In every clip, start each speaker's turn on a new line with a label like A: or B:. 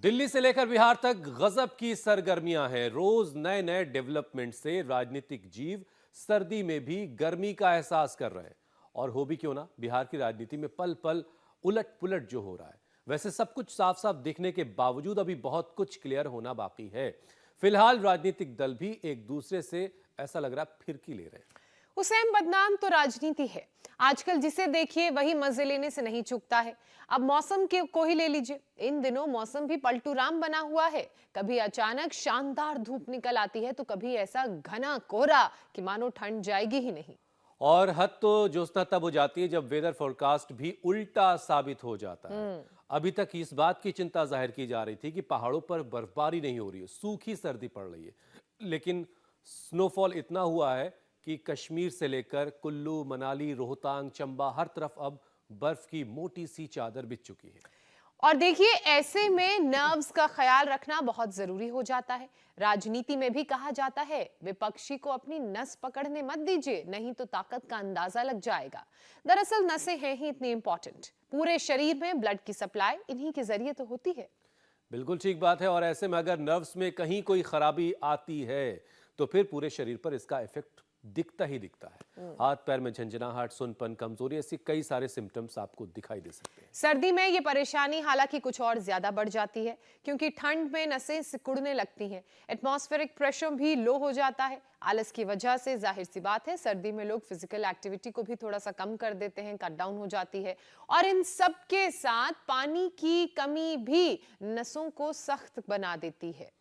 A: दिल्ली से लेकर बिहार तक गजब की सरगर्मियां हैं। रोज नए नए डेवलपमेंट से राजनीतिक जीव सर्दी में भी गर्मी का एहसास कर रहे हैं। और हो भी क्यों ना, बिहार की राजनीति में पल पल उलट पुलट जो हो रहा है, वैसे सब कुछ साफ साफ दिखने के बावजूद अभी बहुत कुछ क्लियर होना बाकी है। फिलहाल राजनीतिक दल भी एक दूसरे से ऐसा लग रहा है फिरकी ले रहे हैं।
B: हुसैन बदनाम तो राजनीति है। आजकल जिसे देखिए वही मजे लेने से नहीं चूकता है। अब मौसम को ही ले लीजिए, इन दिनों मौसम भी पलटूराम बना हुआ है। कभी अचानक शानदार धूप निकल आती है तो कभी ऐसा घना कोहरा कि मानो ठंड जाएगी ही नहीं।
A: और हद तो ज्योत्सना तब हो जाती है जब वेदर फोरकास्ट भी उल्टा साबित हो जाता है। अभी तक इस बात की चिंता जाहिर की जा रही थी कि पहाड़ों पर बर्फबारी नहीं हो रही है, सूखी सर्दी पड़ रही है, लेकिन स्नोफॉल इतना हुआ है कि कश्मीर से लेकर कुल्लू, मनाली, रोहतांग, चंबा हर तरफ अब बर्फ की मोटी सी चादर बिछ चुकी है।
B: और देखिए, ऐसे में नर्व्स का ख्याल रखना बहुत जरूरी हो जाता है। राजनीति में भी कहा जाता है, विपक्षी को अपनी नस पकड़ने मत दीजिए, नहीं तो ताकत का अंदाजा लग जाएगा। दरअसल नसें हैं ही इतनी इंपॉर्टेंट। पूरे शरीर में ब्लड की सप्लाई इन्हीं के जरिए तो होती है।
A: बिल्कुल ठीक बात है। और ऐसे में अगर नर्व्स में कहीं कोई खराबी आती है तो फिर पूरे शरीर पर इसका इफेक्ट दिखता ही दिखता है। हाथ पैर में झंझनाहट, सुनपन, कमजोरी, ऐसी कई सारे सिम्टम्स आपको दिखाई दे सकते हैं।
B: सर्दी में ये परेशानी हालांकि कुछ और ज्यादा बढ़ जाती है, क्योंकि ठंड में नसें सिकुड़ने लगती हैं, एटमॉस्फेरिक प्रेशर भी लो हो जाता है। आलस की वजह से जाहिर सी बात है सर्दी में लोग फिजिकल एक्टिविटी को भी थोड़ा सा कम कर देते हैं, कट डाउन हो जाती है। और इन सब के साथ पानी की कमी भी नसों को सख्त बना देती है।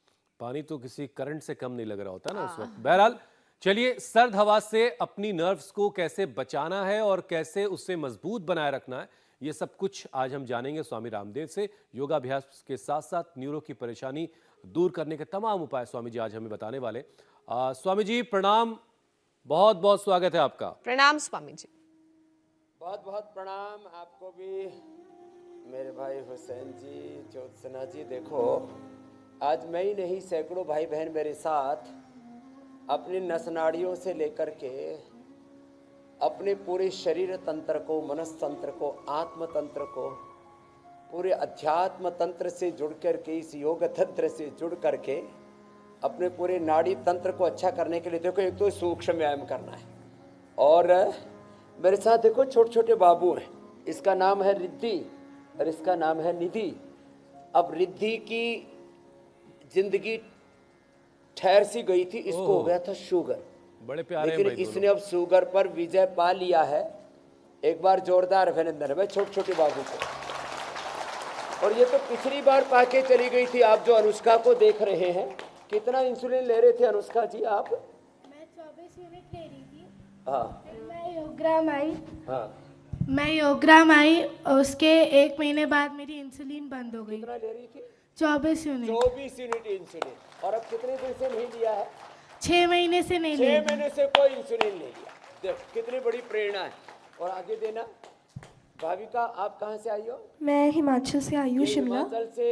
A: पानी तो किसी करंट से कम नहीं लग रहा होता ना उस वक्त। बहरहाल चलिए, सर्द हवा से अपनी नर्व्स को कैसे बचाना है और कैसे उससे मजबूत बनाए रखना है, ये सब कुछ आज हम जानेंगे स्वामी रामदेव से। योगाभ्यास के साथ साथ न्यूरो की परेशानी दूर करने के तमाम उपाय स्वामी जी आज हमें बताने वाले। स्वामी जी प्रणाम, बहुत बहुत स्वागत है आपका।
B: प्रणाम स्वामी जी।
C: बहुत बहुत प्रणाम आपको भी मेरे भाई हुसैन जी, ज्योत्सना जी। देखो, आज मैं ही नहीं, सैकड़ों भाई बहन मेरे साथ अपनी नस नाड़ियों से लेकर के अपने पूरे शरीर तंत्र को, मनस तंत्र को, आत्म तंत्र को, पूरे अध्यात्म तंत्र से जुड़ करके, इस योग तंत्र से जुड़ करके अपने पूरे नाड़ी तंत्र को अच्छा करने के लिए देखो, एक तो सूक्ष्म व्यायाम करना है। और मेरे साथ देखो छोटे छोटे बाबू हैं, इसका नाम है रिद्धि और इसका नाम है निधि। अब रिद्धि की जिंदगी ठहर सी गई थी, इसको हो गया था शुगर।
A: बड़े प्यारे
C: लेकिन इसने अब शुगर पर विजय पा लिया है। एक बार जोरदार अभिनंदन है छोटे छोटे बाबू को। और ये तो पिछली बार पाके चली गई थी। आप जो अनुष्का को देख रहे हैं, कितना इंसुलिन ले रहे थे अनुष्का जी आप?
D: मैं 24 यूनिट ले रही थी।
C: हाँ,
D: मैं योगग्राम आई।
C: हाँ।
D: मैं योगग्राम आई और उसके 1 महीने बाद मेरी इंसुलिन बंद हो गई।
C: कितना ले रही थी?
D: 24 यूनिट।
C: 24 unit insulin. और अब कितने दिन से नहीं लिया है?
D: 6 महीने से नहीं
C: 6
D: लिया।
C: महीने से कोई इंसुलिन नहीं लिया। देख कितनी बड़ी प्रेरणा है। और आगे देना। भाविका, आप कहाँ से आई हो?
E: मैं हिमाचल से आई हूँ, शिमला।
C: हिमाचल से।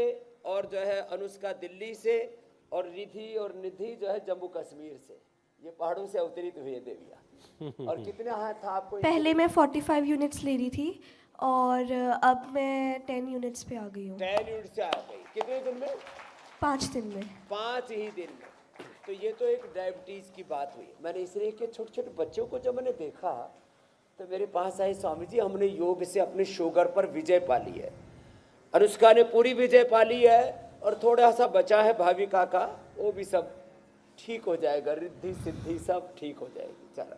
C: और जो है अनुष्का दिल्ली से, और रिधि और निधि जो है जम्मू कश्मीर से। ये पहाड़ों से अवतरित हुए देविया। और कितने हाथ था आपको?
E: पहले मैं 45 यूनिट्स ले रही थी और अब मैं 10 यूनिट्स पे आ गई हूँ।
C: 10 यूनिट से आ गई। कितने दिन में?
E: 5 दिन में।
C: 5 ही दिन में। तो ये तो एक डायबिटीज की बात हुई। मैंने इसलिए कि छोटे छोटे बच्चों को जब मैंने देखा तो मेरे पास आए, स्वामी जी हमने योग से अपने शुगर पर विजय पा ली है। अनुष्का ने पूरी विजय पा ली है और थोड़ा सा बचा है भाविका का, वो भी सब ठीक हो जाएगा। रिद्धि सिद्धि सब ठीक हो जाएगी। चलो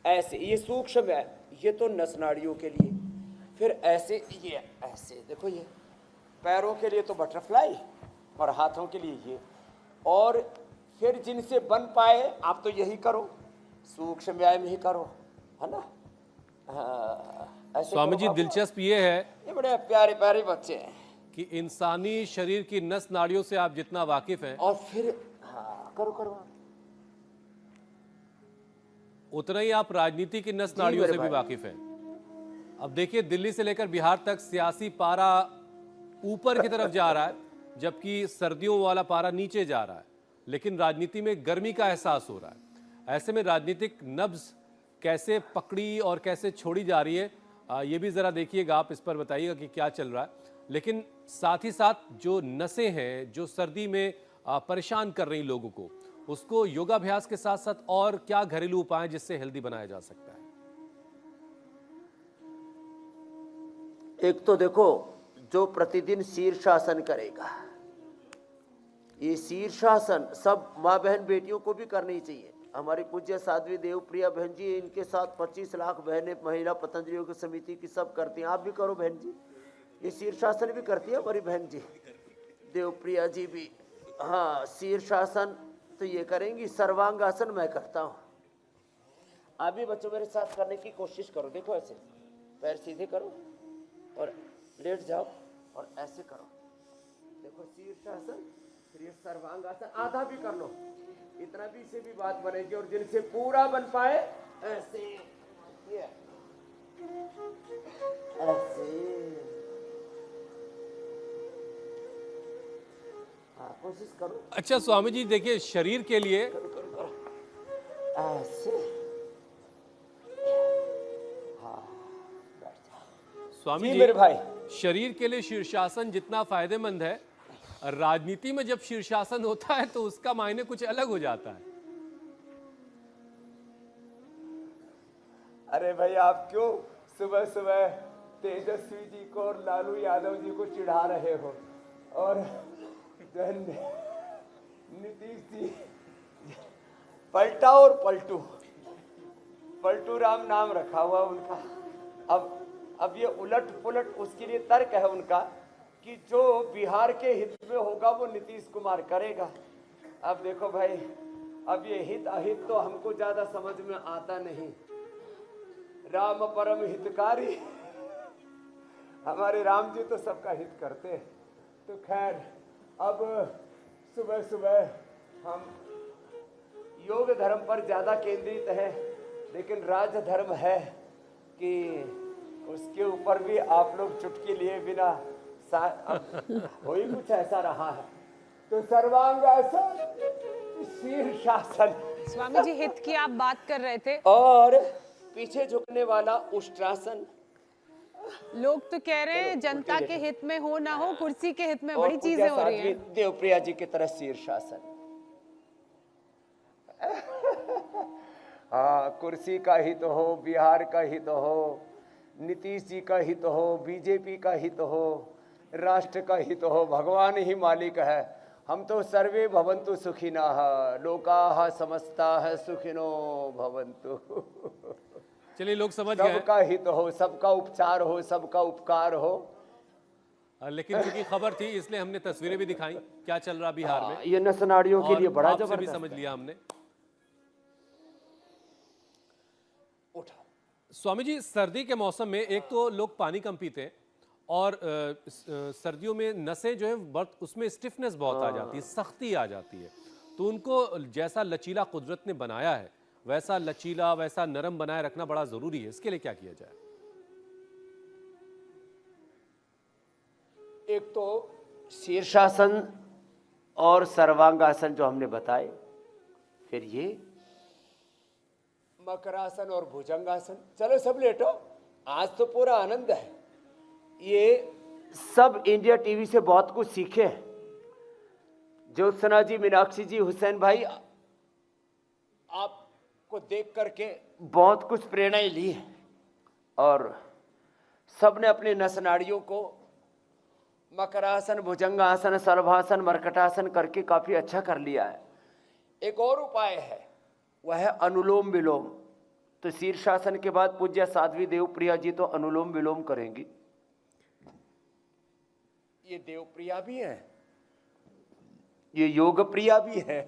C: ऐसे, ये सूक्ष्म है, ये तो नस नाड़ियों के लिए। फिर ऐसे, ये ऐसे देखो, ये पैरों के लिए तो बटरफ्लाई और हाथों के लिए ये। और फिर जिनसे बन पाए आप तो यही करो, सूक्ष्म व्यायाम ही करो, है ना? हाँ, ऐसे
A: स्वामी जी
C: करो बाबू।
A: दिलचस्प ये है
C: ये बड़े प्यारे प्यारे बच्चे हैं।
A: कि इंसानी शरीर की नस नाड़ियों से आप जितना वाकिफ हैं,
C: और फिर हाँ, करो करो
A: उतना ही आप राजनीति की नस नाड़ियों
C: मेरे
A: से भी
C: भाई।
A: वाकिफ हैं। अब देखिए, दिल्ली से लेकर बिहार तक सियासी पारा ऊपर की तरफ जा रहा है, जबकि सर्दियों वाला पारा नीचे जा रहा है। लेकिन राजनीति में गर्मी का एहसास हो रहा है। ऐसे में राजनीतिक नब्ज कैसे पकड़ी और कैसे छोड़ी जा रही है, ये भी जरा देखिएगा आप, इस पर बताइएगा कि क्या चल रहा है। लेकिन साथ ही साथ जो नसें हैं जो सर्दी में परेशान कर रही लोगों को, उसको योगाभ्यास के साथ साथ और क्या घरेलू उपाय जिससे हेल्दी बनाया जा सकता है?
C: एक तो देखो, जो प्रतिदिन शीर्षासन करेगा, ये शीर्षासन सब माँ बहन बेटियों को भी करनी चाहिए। हमारी पूज्य साध्वी देवप्रिया बहन जी, इनके साथ 25 लाख बहनें महिला पतंजलि योग समिति की सब करती हैं। आप भी करो बहन जी, ये शीर्षासन भी करती है हमारी बहन जी देवप्रिया जी भी। हाँ, शीर्षासन तो ये करेंगी, सर्वांगासन मैं करता हूँ। आप भी बच्चों मेरे साथ करने की कोशिश करो। देखो ऐसे पैर सीधे करो और लेट जाओ और ऐसे करो। देखो शीर्षासन, फिर ये सर्वांगासन, आधा भी कर लो, इतना भी से भी बात बनेगी। और जिनसे पूरा बन पाए ऐसे, ये ऐसे, हाँ कोशिश करो।
A: अच्छा स्वामी जी, देखिए शरीर के लिए
C: ऐसे, हाँ बैठ जाओ।
A: स्वामी
C: जी
A: जी,
C: मेरे भाई,
A: शरीर के लिए शीर्षासन जितना फायदेमंद है, राजनीति में जब शीर्षासन होता है तो उसका मायने कुछ अलग हो जाता है।
C: अरे भाई आप क्यों सुबह सुबह तेजस्वी जी को और लालू यादव जी को चिढ़ा रहे हो? और नीतीश जी पलटा और पलटू, पलटू राम नाम रखा हुआ उनका। अब ये उलट पुलट, उसके लिए तर्क है उनका कि जो बिहार के हित में होगा वो नीतीश कुमार करेगा। अब देखो भाई, अब ये हित अहित तो हमको ज्यादा समझ में आता नहीं। राम परम हितकारी, हमारे राम जी तो सबका हित करते हैं। तो खैर, अब सुबह सुबह हम योग धर्म पर ज्यादा केंद्रित है, लेकिन राज धर्म है कि उसके ऊपर भी आप लोग चुटकी लिए बिना हो ही कुछ ऐसा रहा है। तो सर्वांगासन, शीर्षासन,
B: स्वामी जी हित की आप बात कर रहे थे
C: और पीछे झुकने वाला उष्ट्रासन।
B: लोग तो कह रहे हैं जनता के हित में हो ना हो, कुर्सी के हित में बड़ी
C: और
B: चीजें हो रही हैं।
C: देवप्रिया जी की तरह शीर्षासन। हाँ, कुर्सी का हित हो, बिहार का हित हो, नीतीश जी का हित हो, बीजेपी का हित हो, राष्ट्र का हित हो, भगवान ही मालिक है। हम तो सर्वे भवन्तु सुखिनः, लोकाः समस्ताः सुखिनो भवन्तु।
A: चलिए, लोग समझ गए,
C: सबका हित हो, सबका उपचार हो, सबका उपकार हो।
A: लेकिन क्योंकि खबर थी इसलिए हमने तस्वीरें भी दिखाई क्या चल रहा बिहार में।
C: ये नसनाड़ियों के लिए बड़ा
A: आपसे भी
C: जबरदस्त
A: समझ लिया हमने।
C: उठा।
A: स्वामी जी, सर्दी के मौसम में एक तो लोग पानी कम पीते हैं और सर्दियों में नसें जो है उसमें स्टिफनेस बहुत आ जाती है, सख्ती आ जाती है। तो उनको जैसा लचीला कुदरत ने बनाया है वैसा लचीला, वैसा नरम बनाए रखना बड़ा जरूरी है। इसके लिए क्या किया जाए?
C: एक तो शीर्षासन और सर्वांगासन जो हमने बताए, फिर ये मकरासन और भुजंगासन। चलो सब लेटो, आज तो पूरा आनंद है। ये सब इंडिया टीवी से बहुत कुछ सीखे। ज्योत्सना जी, मीनाक्षी जी, हुसैन भाई, आपको देख करके बहुत कुछ प्रेरणाएं ली है और सबने अपने नसनाड़ियों को मकरासन, भुजंगासन, सर्वासन, मरकटासन करके काफी अच्छा कर लिया है। एक और उपाय है, वह है अनुलोम विलोम। तो शीर्षासन के बाद पूज्य साध्वी देवप्रिया जी तो अनुलोम विलोम करेंगी। ये देवप्रिया भी है, ये योग प्रिया भी है।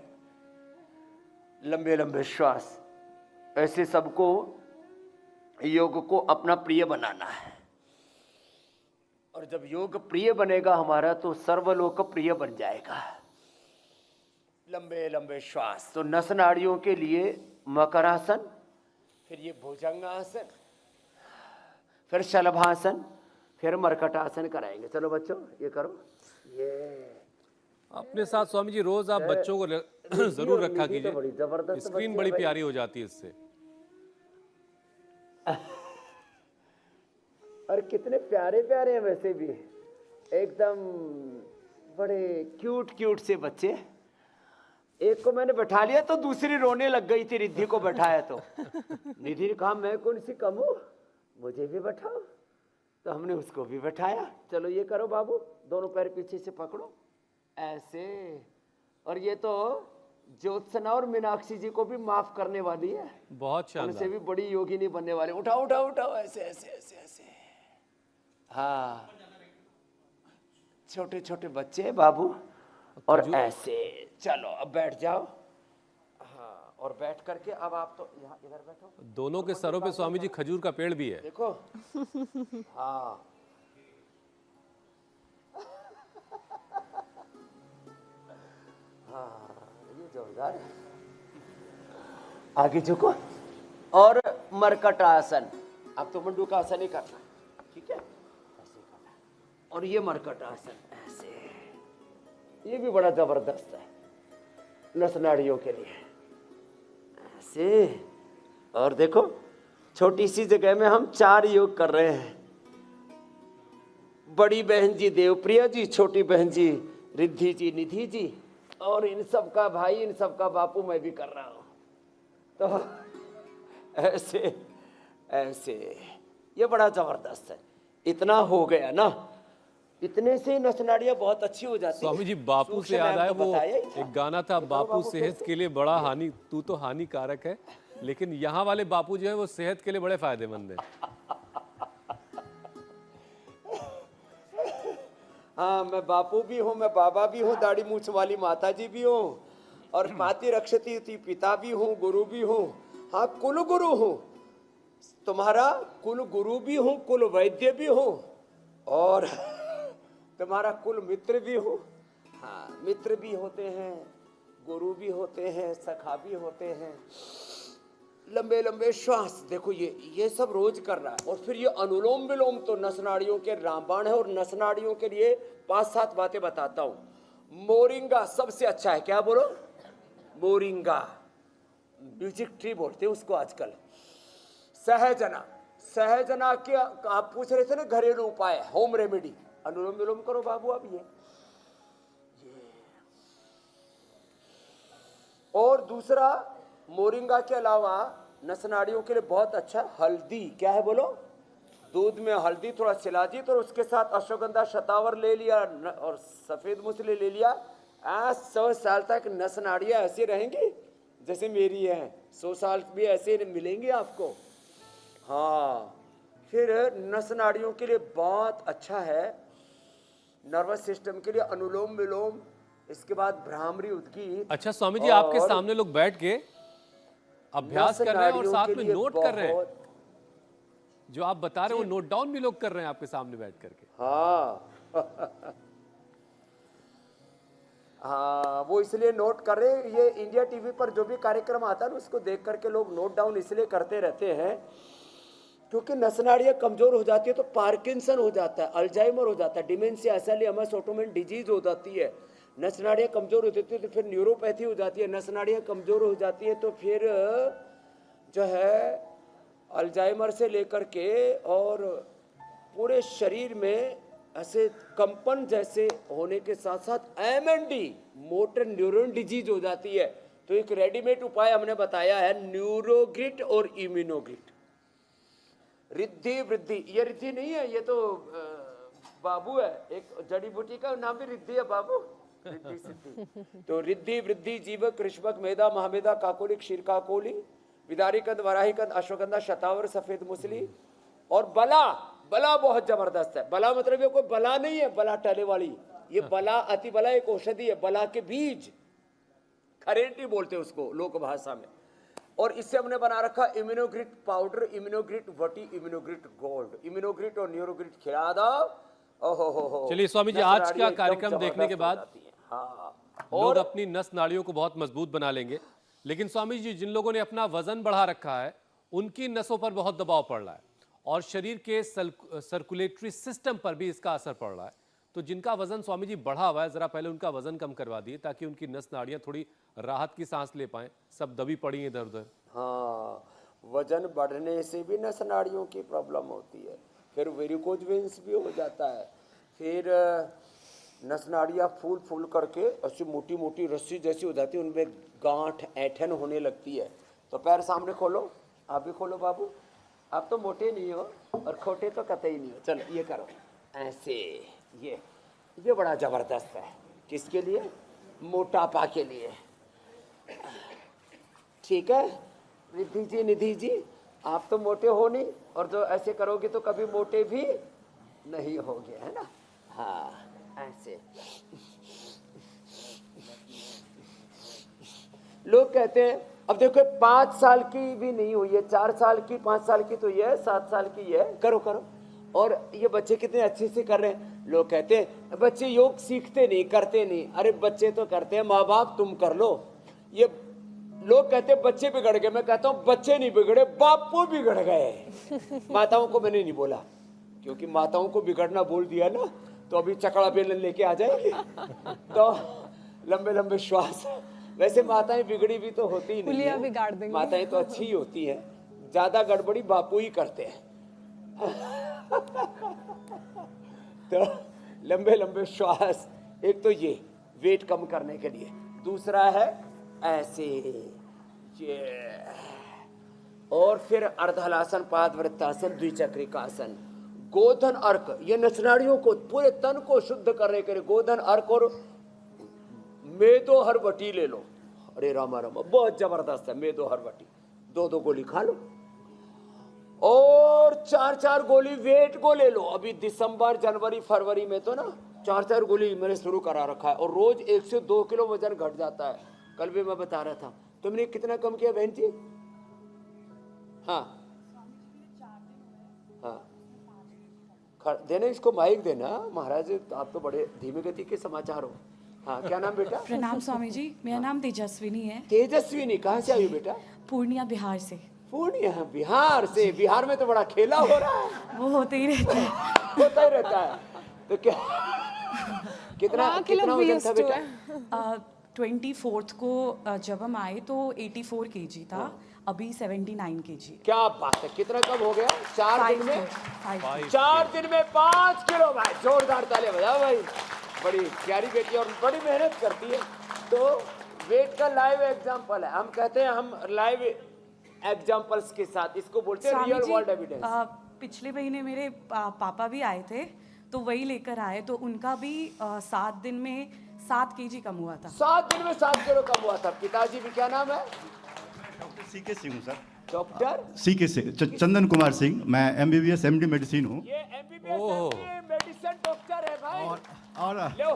C: लंबे लंबे श्वास, ऐसे सबको योग को अपना प्रिय बनाना है। और जब योग प्रिय बनेगा हमारा तो सर्वलोक प्रिय बन जाएगा। लंबे लंबे श्वास। तो नस नाड़ियों के लिए मकरासन, फिर ये भुजंगासन, फिर शलभासन, फिर मरकटासन कराएंगे। चलो बच्चों ये करो। ये
A: अपने साथ स्वामी जी रोज आप बच्चों को जरूर रखा कीजिए,
C: बड़ी जबरदस्त
A: स्क्रीन बड़ी प्यारी हो जाती है इससे।
C: और कितने प्यारे प्यारे हैं वैसे भी। एकदम बड़े क्यूट क्यूट से बच्चे। एक को मैंने बैठा लिया तो दूसरी रोने लग गई थी, रिद्धि को बैठाया तो निधि ने कहा मैं कौन सी कम हूँ, मुझे भी बैठाओ। तो हमने उसको भी बैठाया। चलो ये करो बाबू, दोनों पैर पीछे से पकड़ो ऐसे। और ये तो ज्योत्सना और मीनाक्षी जी को भी माफ करने वाली है,
A: बहुत शानदार।
C: उनसे भी बड़ी योगिनी बनने वाले। उठाओ उठाओ उठाओ, ऐसे ऐसे ऐसे ऐसे। हाँ, छोटे छोटे बच्चे बाबू, और ऐसे। चलो अब बैठ जाओ। हाँ, और बैठ करके अब आप तो यहाँ इधर बैठो।
A: दोनों के सरों पे स्वामी जी खजूर का पेड़ भी है,
C: देखो। हाँ हाँ, ये जोरदार है। आगे झुको और मरकट आसन। अब तो मंडू का आसन ही करना, ठीक है, ऐसे करना। और ये मरकट आसन ऐसे, ये भी बड़ा जबरदस्त है नस नाड़ियों के लिए, ऐसे। और देखो छोटी सी जगह में हम 4 योग कर रहे हैं। बड़ी बहन जी देवप्रिया जी, छोटी बहन जी रिद्धि जी, निधि जी, और इन सब का भाई, इन सब का बापू मैं भी कर रहा हूं। तो ऐसे ऐसे, ये बड़ा जबरदस्त है। इतना हो गया ना, इतने से नस नाड़ियां बहुत अच्छी हो जाती है।
A: स्वामी जी बापू से याद आया, वो एक गाना था, बापू सेहत के लिए बड़ा हानि, तू तो हानिकारक है, लेकिन यहाँ वाले बापू जो है वो सेहत के लिए बड़े फायदेमंद है।
C: हाँ, मैं बापू भी हूँ, मैं बाबा भी हूँ, दाढ़ी मूछ वाली माता जी भी हूँ, और माती रक्षती थी पिता भी हूँ, गुरु भी हूँ। हाँ, कुल गुरु हूँ, तुम्हारा कुल गुरु भी हूँ, कुल वैद्य भी हूँ, और तुम्हारा कुल मित्र भी हूँ। हाँ, मित्र भी होते हैं, गुरु भी होते हैं, सखा भी होते हैं। लंबे लंबे श्वास, देखो ये सब रोज कर रहा है। और फिर ये अनुलोम विलोम तो नस नाड़ियों के रामबाण है। और नस नाड़ियों के लिए 5-7 बातें बताता हूं। मोरिंगा सबसे अच्छा है, क्या बोलो? मोरिंगा, म्यूजिक ट्री बोलते हैं उसको आजकल। सहजना, सहजना के आप पूछ रहे थे ना, घरेलू उपाय, होम रेमेडी। अनुलोम विलोम करो बाबू अब ये। और दूसरा, मोरिंगा के अलावा नस नाड़ियों के लिए बहुत अच्छा हल्दी। क्या है बोलो? दूध में हल्दी, थोड़ा शिलाजीत, और उसके साथ अश्वगंधा शतावर ले लिया और सफेद मूसली ले लिया। 100 साल तक नस नाड़ियां ऐसी रहेंगी जैसे मेरी है। 100 साल भी ऐसे मिलेंगे आपको। हाँ, फिर नस नाड़ियों के लिए बहुत अच्छा है, नर्वस सिस्टम के लिए अनुलोम विलोम। इसके बाद भ्रामरी उद्गीत।
A: अच्छा स्वामी जी, आपके सामने लोग बैठ के अभ्यास कर रहे हैं और साथ में नोट कर रहे हैं, जो आप बता रहे हैं वो नोट डाउन भी लोग कर रहे हैं आपके सामने बैठ करके।
C: हाँ हाँ, वो इसलिए नोट कर रहे हैं। ये इंडिया टीवी पर जो भी कार्यक्रम आता है ना, उसको देख करके लोग नोट डाउन इसलिए करते रहते हैं क्योंकि नस नाड़ियां कमजोर हो जाती है तो पार्किंसन हो जाता है, अल्जाइमर हो जाता है, डिमेंशिया, एल्जाइमर्स ऑटोमेन डिजीज हो जाती है। नस नाड़ियां कमजोर हो जाती है तो फिर न्यूरोपैथी हो जाती है। नस नाड़ियां कमजोर हो जाती है तो फिर जो है अल्जाइमर से लेकर के और पूरे शरीर में ऐसे कंपन जैसे होने के साथ साथ एमएनडी, मोटर न्यूरॉन डिजीज हो जाती है। तो एक रेडीमेड उपाय हमने बताया है, न्यूरोग्रिट और इम्यूनोग्रिट। रिद्धि वृद्धि, ये रिद्धि नहीं है, ये तो बाबू है। एक जड़ी बूटी का नाम भी रिद्धि है बाबू, रिद्धि सिद्धि। तो रिद्धि वृद्धि जीवक कृष्णक मेधा महामेधा काकोली क्षीरकाकोली विदारी कंद वराही कंद अश्वगंधा शतावर सफेद मुसली। और बला, बला बहुत जबरदस्त है। बला मतलब ये कोई बला नहीं है, बला टले वाली। ये बला, अति बला एक औषधि है, बला के बीज, खरेटी बोलते हैं उसको लोक भाषा में। और इससे हमने बना रखा इम्यूनोग्रिट पाउडर, इम्यूनोग्रिट वटी, इम्यूनोग्रिट गोल्ड। इम्यूनोग्रिट और न्यूरोग्रिट खिला दो। ओहो।
A: चलिए स्वामी जी, आज का कार्यक्रम देखने के बाद
C: हाँ,
A: लोग अपनी नस नाड़ियों को बहुत मजबूत बना लेंगे। लेकिन स्वामी जी, जिन लोगों ने अपना वजन बढ़ा रखा है उनकी नसों पर बहुत दबाव पड़ रहा है और शरीर के सर्कुलेटरी सिस्टम पर भी इसका असर पड़ रहा है। तो जिनका वजन स्वामी जी बढ़ा हुआ है, जरा पहले उनका वजन कम करवा दिए ताकि उनकी नस नाड़ियां थोड़ी राहत की सांस ले पाएं। सब दबी पड़ी हैं इधर उधर।
C: हाँ, वजन बढ़ने से भी नस नाड़ियों की प्रॉब्लम होती है। फिर वेरिकोज वेन्स भी हो जाता है, फिर नस नाड़ियाँ फूल फूल करके ऐसी मोटी मोटी रस्सी जैसी हो जाती है, उनमें गांठ ऐठन होने लगती है। तो पैर सामने खोलो, आप भी खोलो बाबू। आप तो मोटे नहीं हो और खोटे तो कतई नहीं हो। चलो ये करो ऐसे। ये बड़ा जबरदस्त है। किसके लिए? मोटापा के लिए। ठीक है निधि जी, आप तो मोटे हो नहीं, और जो ऐसे करोगे तो कभी मोटे भी नहीं होगे, है ना? हाँ ऐसे। लोग कहते हैं, अब देखो 5 साल की भी नहीं हुई है, 4 साल की, 5 साल की तो ये है, 7 साल की ये है, करो करो। और ये बच्चे कितने अच्छे से कर रहे हैं। लोग कहते हैं बच्चे योग सीखते नहीं, करते नहीं। अरे बच्चे तो करते हैं, माँ बाप तुम कर लो। ये लोग कहते हैं बच्चे बिगड़ गए, मैं कहता हूँ बच्चे नहीं बिगड़े, बापू बिगड़ गए। माताओं को मैंने नहीं बोला, क्योंकि माताओं को बिगड़ना बोल दिया ना तो अभी चकड़ा बेलन लेके आ जाएंगे। तो लंबे लंबे श्वास। वैसे माताएं बिगड़ी भी तो होती ही नहीं
B: पुलिया
C: है,
B: बिगाड़ देंगे।
C: माताएं तो अच्छी ही होती हैं, ज्यादा गड़बड़ी बापू ही करते हैं। तो लंबे लंबे श्वास। एक तो ये वेट कम करने के लिए, दूसरा है ऐसे ये, और फिर अर्धहलासन, पादवृत्तासन, द्विचक्रिकासन, गोधन अर्क। ये नसनाड़ियों को, पूरे तन को शुद्ध करने के लिए गोधन अर्क और मेदो हरवटी ले लो। अरे रामा रामा, बहुत जबरदस्त है मेदो हरवटी। 2-2 गोली खा लो और 4-4 गोली वेट को ले लो। अभी दिसंबर, जनवरी, फरवरी में तो ना 4-4 गोली मैंने शुरू करा रखा है, और रोज 1 से 2 किलो वजन घट जाता है। कल भी मैं बता रहा था। तुमने कितना कम किया बहन जी? हाँ देना, इसको माइक देना। महाराज आप तो बड़े धीमे गति के समाचार हो। हाँ क्या नाम बेटा?
F: प्रणाम स्वामी जी, मेरा नाम तेजस्विनी है।
C: तेजस्विनी, कहाँ से आई हो बेटा?
F: पूर्णिया बिहार से।
C: पूर्णिया बिहार से? बिहार में तो बड़ा खेला हो रहा है।
F: वो होते ही रहता है।
C: होता ही रहता है। तो क्या कितना वजन था बेटा?
F: 24th को जब हम आए तो 84 kg था, अभी 79 kg।
C: क्या बात है, कितना कम हो गया 4 दिन में?
F: 5
C: 4 दिन में 5 किलो। भाई जोरदार ताली बजाओ भाई, बड़ी प्यारी बेटी और बड़ी मेहनत करती है। तो वेट का लाइव एग्जांपल है। हम कहते हैं हम लाइव एग्जांपल्स के साथ, इसको बोलते हैं रियल वर्ल्ड एविडेंस।
F: पिछले महीने मेरे पापा भी आए थे, तो वही लेकर आए, तो उनका भी 7 दिन में 7 kg कम हुआ था।
C: 7 दिन में 7 किलो कम हुआ था। पिताजी भी क्या नाम है?
G: डॉक्टर सीके सिंह हूँ sir.
C: Doctor
G: C K Singh, Chandan Kumar Singh. मैं MBBS MD मेडिसिन हूँ।
C: ये MBBS मेडिसिन डॉक्टर है भाई।
G: और
C: लो,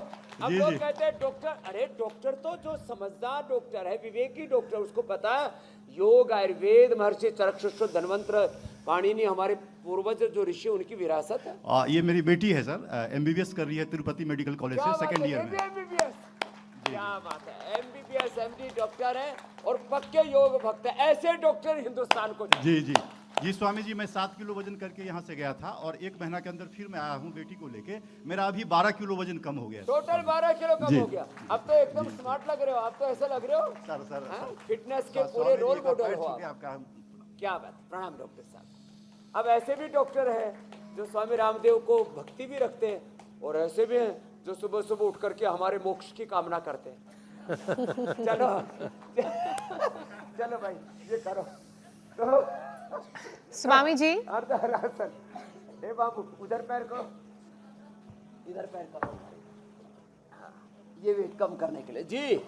C: अब लोग कहते हैं डॉक्टर, अरे डॉक्टर तो जो समझदार डॉक्टर है, विवेकी डॉक्टर, उसको पता है योग, आयुर्वेद, महर्षि चरक, धन्वंतर, पाणिनि, हमारे पूर्वज जो ऋषि, उनकी विरासत है।
G: ये मेरी बेटी है सर, MBBS कर रही है तिरुपति मेडिकल कॉलेज से, सेकंड ईयर में।
C: क्या बात है, MBBS MD डॉक्टर है और पक्के योग भक्त है। ऐसे डॉक्टर हिंदुस्तान को
G: जी स्वामी जी, मैं 7 किलो वजन करके यहाँ से गया था, और 1 महीना के अंदर फिर मैं आया हूँ बेटी को लेके। मेरा अभी 12 किलो वजन कम हो गया।
C: टोटल 12 किलो कम हो गया। अब तो एकदम स्मार्ट लग रहे हो, आप तो ऐसा लग रहे हो
G: सर
C: फिटनेस के पूरे रोल मॉडल हो।
G: आपका
C: क्या बात, प्रणाम डॉक्टर साहब। अब ऐसे भी डॉक्टर हैं जो स्वामी रामदेव को भक्ति भी रखते हैं, और ऐसे भी हैं जो सुबह सुबह उठ करके हमारे मोक्ष की कामना करते हैं। चलो चलो भाई ये करो। तो
B: स्वामी जी,
C: अर्धहलासन। ए बाबू उधर पैर करो, इधर पैर करो। हाँ, ये वेट कम करने के लिए जी।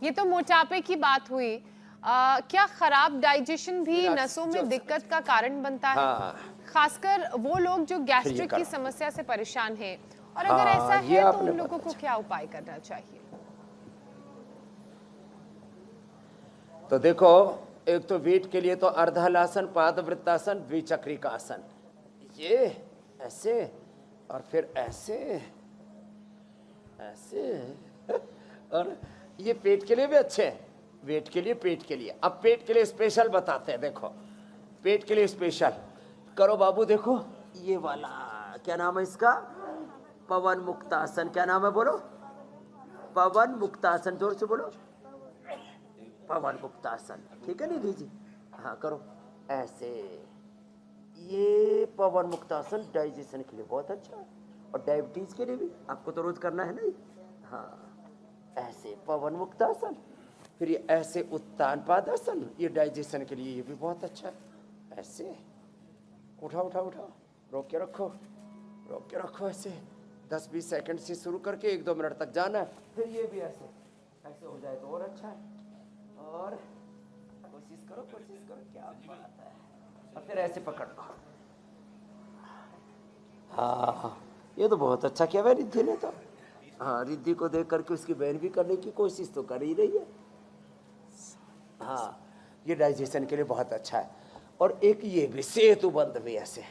B: ये तो मोटापे की बात हुई। क्या खराब डाइजेशन भी नसों में दिक्कत का कारण बनता है?
C: हाँ।
B: खासकर वो लोग जो गैस्ट्रिक की समस्या से परेशान हैं, और अगर ऐसा
C: ये
B: है तो
C: आपने
B: उन लोगों को क्या उपाय करना चाहिए?
C: तो देखो, एक तो वेट के लिए तो अर्धहलासन, पादवृत्तासन, द्विचक्रिकासन, ये ऐसे, और फिर ऐसे ऐसे, और ये पेट के लिए भी अच्छे हैं। वेट के लिए, पेट के लिए। अब पेट के लिए स्पेशल बताते हैं। देखो पेट के लिए स्पेशल करो बाबू। देखो ये वाला, क्या नाम है इसका? पवन मुक्तासन। क्या नाम है बोलो? पवन मुक्तासन। जोर से बोलो, पवन मुक्तासन। ठीक है निधि जी? हाँ करो ऐसे। ये पवन मुक्तासन डाइजेशन के लिए बहुत अच्छा है। और डायबिटीज के लिए भी आपको तो रोज करना है नहीं। हाँ, ऐसे पवन मुक्तासन, फिर ये ऐसे उत्तान पादासन, ये डाइजेशन के लिए ये भी बहुत अच्छा है। ऐसे उठाओ उठाओ उठाओ, रोक के रखो ऐसे 10-20 सेकंड से शुरू करके 1-2 मिनट तक जाना है। फिर ये भी ऐसे ऐसे हो जाए तो और अच्छा है। और कोशिश करो, क्या बात है। और फिर ऐसे पकड़ लो। हाँ, ये तो बहुत अच्छा किया भाई रिद्धि ने तो। हाँ, रिद्धि को देख करके उसकी बहन भी करने की कोशिश तो कर ही रही है। हाँ, ये डाइजेशन के लिए बहुत अच्छा है। और एक ये भी सेतुबंध भी ऐसे।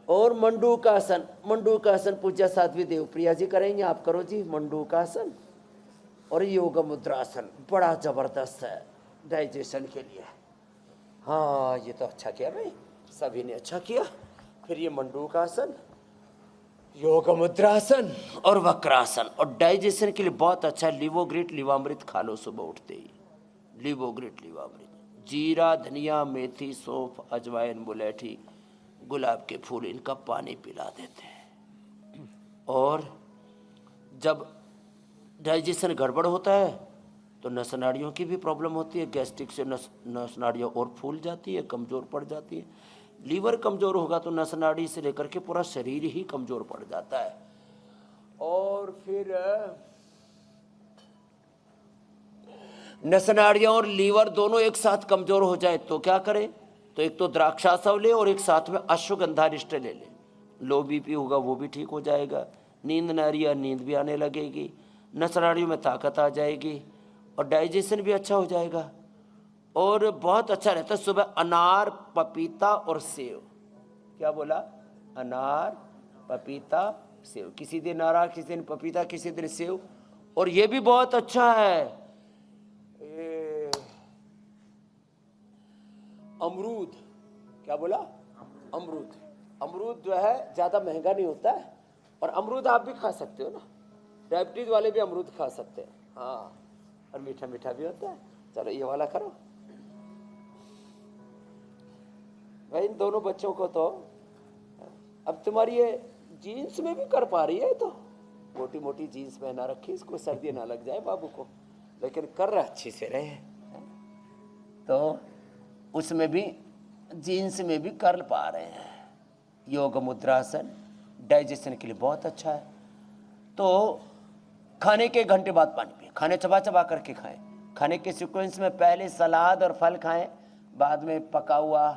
C: और मंडूकासन, पूज्य साध्वी देवप्रिया जी करेंगे, आप करो जी मंडूकासन। और योग मुद्रासन बड़ा जबरदस्त है डाइजेशन के लिए। हाँ, ये तो अच्छा किया भाई, सभी ने अच्छा किया। फिर ये मंडूकासन, योग मुद्रासन और वक्रासन, और डाइजेशन के लिए बहुत अच्छा। लिवोग्रिट लिवामृत खा लो सुबह उठते ही। लिवोग्रिट लिवामृत, जीरा, धनिया, मेथी, सौंफ, अजवाइन, मुलेठी, गुलाब के फूल, इनका पानी पिला देते हैं। और जब डाइजेशन गड़बड़ होता है तो नस नाड़ियों की भी प्रॉब्लम होती है। गैस्ट्रिक से नस नाड़ियाँ और फूल जाती है, कमज़ोर पड़ जाती है। लीवर कमज़ोर होगा तो नस नाड़ी से लेकर के पूरा शरीर ही कमज़ोर पड़ जाता है। और फिर नस नाड़ियाँ और लीवर दोनों एक साथ कमज़ोर हो जाए तो क्या करें? तो एक तो द्राक्षासव ले और एक साथ में अश्वगंधारिष्ट ले ले। लो बीपी होगा वो भी ठीक हो जाएगा। नींद न आ रही है, नींद भी आने लगेगी, नस नाड़ियों में ताकत आ जाएगी और डाइजेशन भी अच्छा हो जाएगा। और बहुत अच्छा रहता है सुबह अनार, पपीता और सेव। क्या बोला? अनार, पपीता, सेव। किसी दिन अनार, किसी दिन पपीता, किसी दिन सेव। और ये भी बहुत अच्छा है अमरूद। क्या बोला? अमरूद। अमरूद जो है ज़्यादा महंगा नहीं होता है और अमरूद आप भी खा सकते हो ना। डायबिटीज वाले भी अमरूद खा सकते हैं। हाँ, और मीठा मीठा भी होता है। चलो ये वाला करो भाई। इन दोनों बच्चों को तो अब तुम्हारी ये जीन्स में भी कर पा रही है, तो मोटी मोटी जीन्स पहना रखी, इसको सर्दी ना लग जाए बाबू को, लेकिन कर रहा अच्छे से रहे। तो उसमें भी जीन्स में भी कर पा रहे हैं। योग मुद्रासन डाइजेशन के लिए बहुत अच्छा है। तो खाने के घंटे बाद पानी पिए, खाने चबा चबा करके खाएं। खाने के सीक्वेंस में पहले सलाद और फल खाएं, बाद में पका हुआ,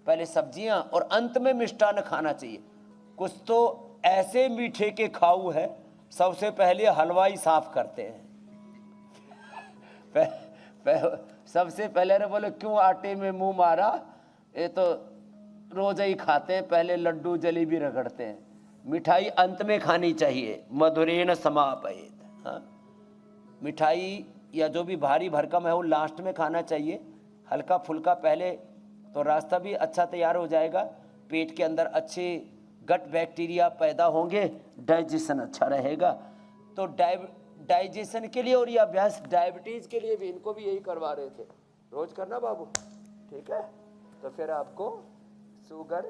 C: पहले सब्जियां और अंत में मिष्टान्न खाना चाहिए। कुछ तो ऐसे मीठे के खाऊ है, सबसे पहले हलवाई साफ करते हैं। सबसे पहले रे बोले क्यों आटे में मुंह मारा, ये तो रोज ही खाते हैं, पहले लड्डू जलेबी रगड़ते हैं। मिठाई अंत में खानी चाहिए, मधुरेण समापयेत। हाँ, मिठाई या जो भी भारी भरकम है वो लास्ट में खाना चाहिए। हल्का फुल्का पहले, तो रास्ता भी अच्छा तैयार हो जाएगा, पेट के अंदर अच्छे गट बैक्टीरिया पैदा होंगे, डाइजेशन अच्छा रहेगा। तो डाइजेशन के लिए और ये अभ्यास डायबिटीज के लिए भी, इनको भी यही करवा रहे थे। रोज करना बाबू, ठीक है? तो फिर आपको शुगर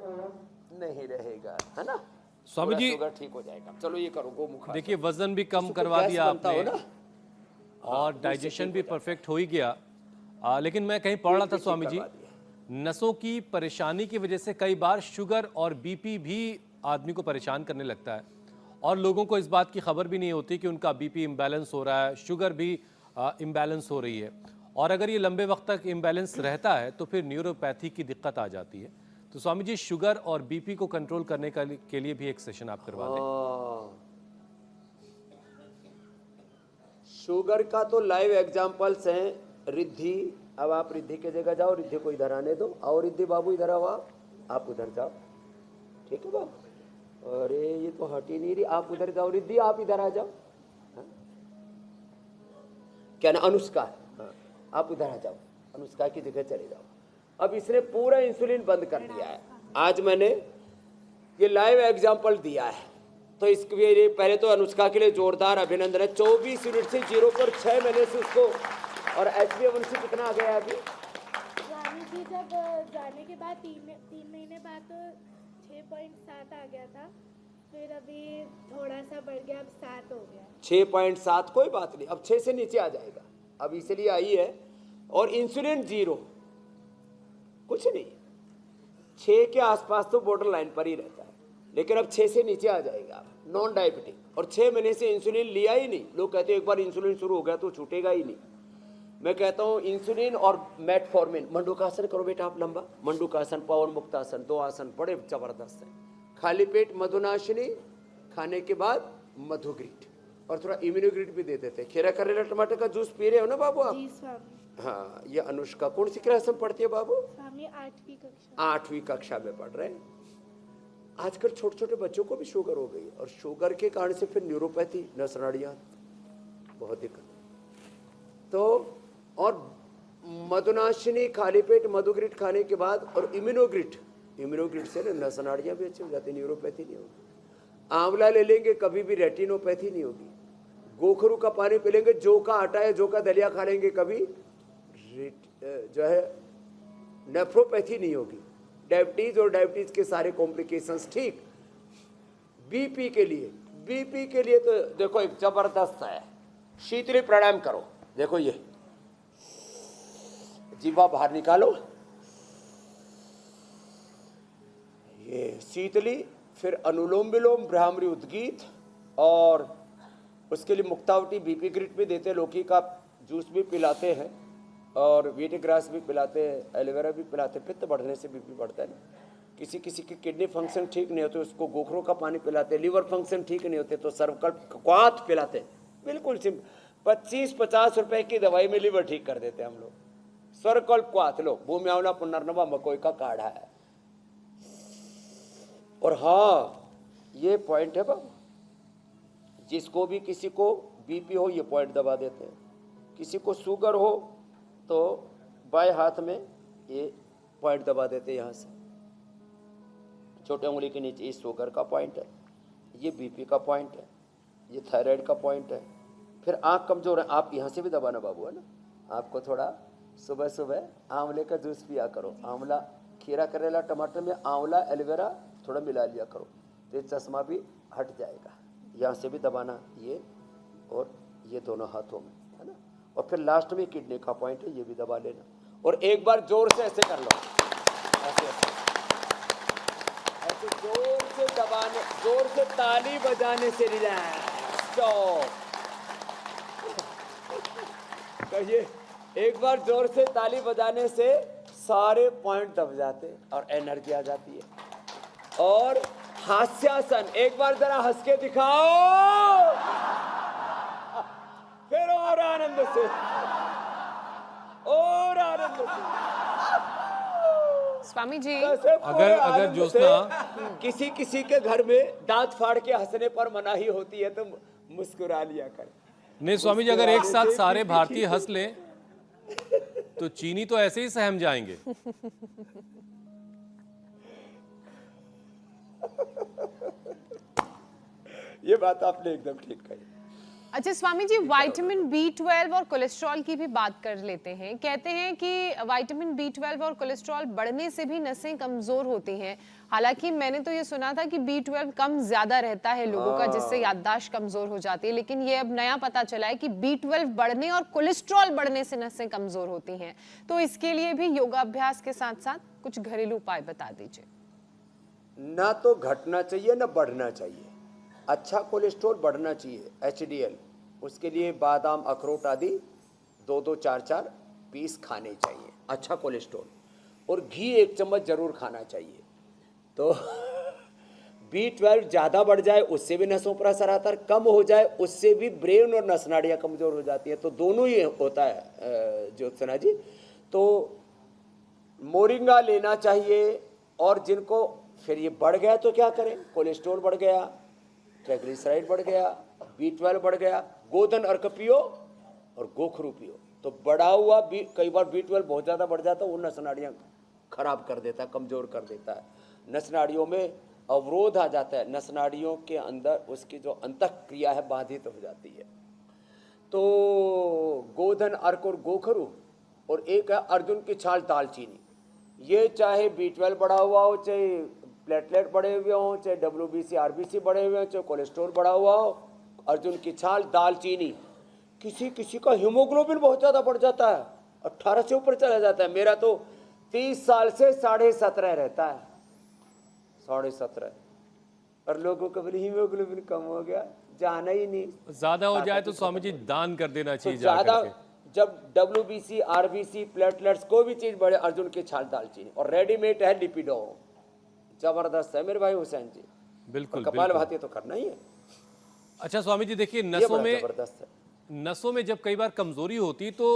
C: नहीं रहेगा, है ना?
A: स्वामी जी,
C: शुगर ठीक हो जाएगा। चलो ये करो गोमुख।
A: देखिए वजन भी कम करवा दिया आपने और डाइजेशन भी परफेक्ट हो ही गया। लेकिन मैं कहीं पढ़ रहा था स्वामी जी, नसों की परेशानी की वजह से कई बार शुगर और बीपी भी आदमी को परेशान करने लगता है और लोगों को इस बात की खबर भी नहीं होती कि उनका बीपी इम्बैलेंस हो रहा है, शुगर भी इम्बैलेंस हो रही है। और अगर ये लंबे वक्त तक इम्बैलेंस रहता है तो फिर न्यूरोपैथी की दिक्कत आ जाती है। तो स्वामी जी, शुगर और बीपी को कंट्रोल करने के लिए भी एक सेशन आप करवा दें।
C: शुगर का तो लाइव एग्जांपल्स हैं। रिद्धि, अब आप रिद्धि की जगह जाओ, रिद्धि को इधर आने दो। और रिद्धि बाबू इधर आओ, आप उधर जाओ, ठीक है बाबू? अरे ये तो हट ही नहीं रही, आप उधर जाओ। रिद्धि आप इधर आ जाओ। हाँ? क्या ना, अनुष्का, हाँ, आप उधर आ जाओ, अनुष्का की जगह चले जाओ। अब इसने पूरा इंसुलिन बंद कर दिया है। आज मैंने ये लाइव एग्जांपल दिया है, तो इसके लिए पहले तो अनुष्का के लिए जोरदार अभिनंदन है। 24 यूनिट से 0 पर 6 महीने से उसको। और HbA1c कितना आ गया अभी?
D: स्वामी जी, जब जाने के बाद 3 महीने बाद तो 6.7 आ गया था, फिर अभी थोड़ा सा बढ़ गया, अब 7 हो गया।
C: 6.7 कोई बात नहीं, अब 6 से नीचे आ जाएगा, अब इसलिए आई है। और इंसुलिन 0, कुछ नहीं, 6 के आसपास तो बॉर्डर लाइन पर ही रहता है, लेकिन अब 6 से नीचे आ जाएगा, नॉन डायबिटिक। और 6 महीने से इंसुलिन लिया ही नहीं। लोग कहते हैं एक बार इंसुलिन शुरू हो गया तो छूटेगा ही नहीं। मैं कहता हूँ इंसुलिन और मेटफॉर्मिन। मंडूकासन करो बेटा आप लंबा, मंडूकासन, पवन मुक्तासन, 2 आसन बड़े जबरदस्त हैं। खाली पेट मधुनाशिनी, खाने के बाद मधुग्रीट, और थोड़ा इम्यूनोग्रीट भी दे देते हैं। खीरा करेला टमाटर का जूस पी रहे हो ना बाबू आप?
D: जी स्वामी।
C: हाँ, ये अनुष्का कौन सी क्लास में पढ़ती है बाबू?
D: स्वामी 8वीं कक्षा।
C: 8वीं कक्षा में पढ़ रहे हैं। आजकल छोटे छोटे बच्चों को भी शुगर हो गई, और शुगर के कारण से फिर न्यूरोपैथी, नस नाड़ियाँ, बहुत दिक्कत। तो और मधुनाशिनी, खाली पेट मधुग्रिट खाने के बाद, और इम्यूनोग्रिट से ना नस नाड़ियाँ भी अच्छी हो जाती, न्यूरोपैथी नहीं होगी। आंवला ले लेंगे कभी भी रेटिनोपैथी नहीं होगी। गोखरू का पानी पी लेंगे, जौ का आटा है, जौ का दलिया खा लेंगे, कभी जो है नेफ्रोपैथी नहीं होगी। डायबिटीज और डायबिटीज के सारे कॉम्प्लिकेशंस ठीक। बीपी के लिए तो देखो एक जबरदस्त है, शीतली प्राणायाम करो। देखो ये जीवा बाहर निकालो, ये शीतली, फिर अनुलोम विलोम, ब्राह्मरी उद्गीत, और उसके लिए मुक्तावटी बीपी ग्रिट भी देते हैं, लौकी का जूस भी पिलाते हैं, और वीट ग्रास भी पिलाते हैं, एलोवेरा भी पिलाते हैं। पित्त बढ़ने से बीपी बढ़ता है ना। किसी किसी की किडनी फंक्शन ठीक नहीं होते, उसको गोखरों का पानी पिलाते हैं। लीवर फंक्शन ठीक नहीं होते तो सर्वकल्प क्वाथ पिलाते हैं। बिल्कुल सिंपल, 25-50 रुपए की दवाई में लीवर ठीक कर देते हैं हम लोग। सर्वकल्प क्वाथ लो, भूमि आंवला, पुनर्नवा, मकोई का काढ़ा है। और हाँ, ये पॉइंट है बाबू, जिसको भी किसी को बीपी हो ये पॉइंट दबा देते हैं। किसी को शुगर हो तो बाएं हाथ में ये पॉइंट दबा देते हैं, यहाँ से छोटे उंगली के नीचे। ये शुगर का पॉइंट है, ये बीपी का पॉइंट है, ये थायराइड का पॉइंट है। फिर आँख कमजोर है, आप यहाँ से भी दबाना बाबू, है ना। आपको थोड़ा सुबह सुबह आंवले का जूस पिया करो। आंवला, खीरा करेला टमाटर में आंवला एलोवेरा थोड़ा मिला लिया करो, तो ये चश्मा भी हट जाएगा। यहाँ से भी दबाना, ये और ये दोनों हाथों में, है ना। और फिर लास्ट में किडनी का पॉइंट है, ये भी दबा लेना। और एक बार जोर से ऐसे कर लो, ऐसे जोर से दबाने, जोर से ताली बजाने से रिलैक्स। कहिए, एक बार जोर से ताली बजाने से सारे पॉइंट दब जाते और एनर्जी आ जाती है। और हास्यासन, एक बार जरा हंस के दिखाओ, फिर और आनंद से, और आनंद से।
B: स्वामी जी,
A: अगर ज्योत्सना
C: किसी किसी के घर में दांत फाड़ के हंसने पर मनाही होती है तो मुस्कुरा लिया कर।
A: नहीं स्वामी जी, अगर एक साथ सारे भारतीय हंस लें तो चीनी तो ऐसे ही सहम जाएंगे।
C: ये बात आपने एकदम ठीक कही।
B: अच्छा स्वामी जी, विटामिन B12 और कोलेस्ट्रॉल की भी बात कर लेते हैं। कहते हैं कि विटामिन B12 और कोलेस्ट्रॉल बढ़ने से भी नसें कमजोर होती हैं। हालांकि मैंने तो ये सुना था कि B12 कम ज्यादा रहता है लोगों का, जिससे याददाश्त कमजोर हो जाती है, लेकिन ये अब नया पता चला है कि B12 बढ़ने और कोलेस्ट्रॉल बढ़ने से नसें कमजोर होती हैं। तो इसके लिए भी योगाभ्यास के साथ साथ कुछ घरेलू उपाय बता दीजिए।
C: ना तो घटना चाहिए ना बढ़ना चाहिए। अच्छा कोलेस्ट्रॉल बढ़ना चाहिए, HDL, उसके लिए बादाम, अखरोट आदि 2-2, 4-4 पीस खाने चाहिए, अच्छा कोलेस्ट्रॉल। और घी 1 चम्मच जरूर खाना चाहिए। तो B12 ज़्यादा बढ़ जाए उससे भी नसों पर असर आता है, कम हो जाए उससे भी ब्रेन और नस नाड़ियाँ कमज़ोर हो जाती है। तो दोनों ही होता है ज्योत्सना जी। तो मोरिंगा लेना चाहिए। और जिनको फिर ये बढ़ गया तो क्या करें, कोलेस्ट्रॉल बढ़ गया, ट्राइग्लिसराइड बढ़ गया, B12 बढ़ गया, गोधन अर्क पियो और गोखरू पियो। तो बढ़ा हुआ कई बार B12 बहुत ज़्यादा बढ़ जाता है, वो नस नाड़ियाँ खराब कर देता है, कमज़ोर कर देता है, नस नाड़ियों में अवरोध आ जाता है, नस नाड़ियों के अंदर उसकी जो अंतःक्रिया है बाधित हो जाती है। तो गोधन अर्क और गोखरू, और एक है अर्जुन की छाल दालचीनी। ये चाहे B12 बढ़ा हुआ हो, चाहे प्लेटलेट बढ़े हुए हों, चाहे WBC RBC बढ़े हुए हों, चाहे कोलेस्ट्रॉल बढ़ा हुआ हो, अर्जुन की छाल, दालचीनी। किसी किसी का हीमोग्लोबिन बहुत ज़्यादा बढ़ जाता है, 18 से ऊपर चला जाता है। मेरा तो 30 साल से 17.5 रहता है, 17.5। और लोगों का बोले हीमोग्लोबिन कम हो गया, जाना ही नहीं।
A: ज्यादा हो जाए तो स्वामी जी दान कर देना
C: तो
A: चाहिए जा
C: ज्यादा
A: करके।
C: जब WBC RBC प्लेटलेट्स कोई भी चीज बढ़े, अर्जुन की छाल, दालचीनी। और रेडीमेड है लिपिडो, जबरदस्त है मेरे भाई हुसैन जी।
A: बिल्कुल
C: कपाल
A: बिल्कुल।
C: भाती तो करना ही है,
A: अच्छा स्वामी जी देखिए,
C: ये
A: नसों
C: बड़ा
A: में
C: जबरदस्त है।
A: नसों में जब कई बार कमजोरी होती तो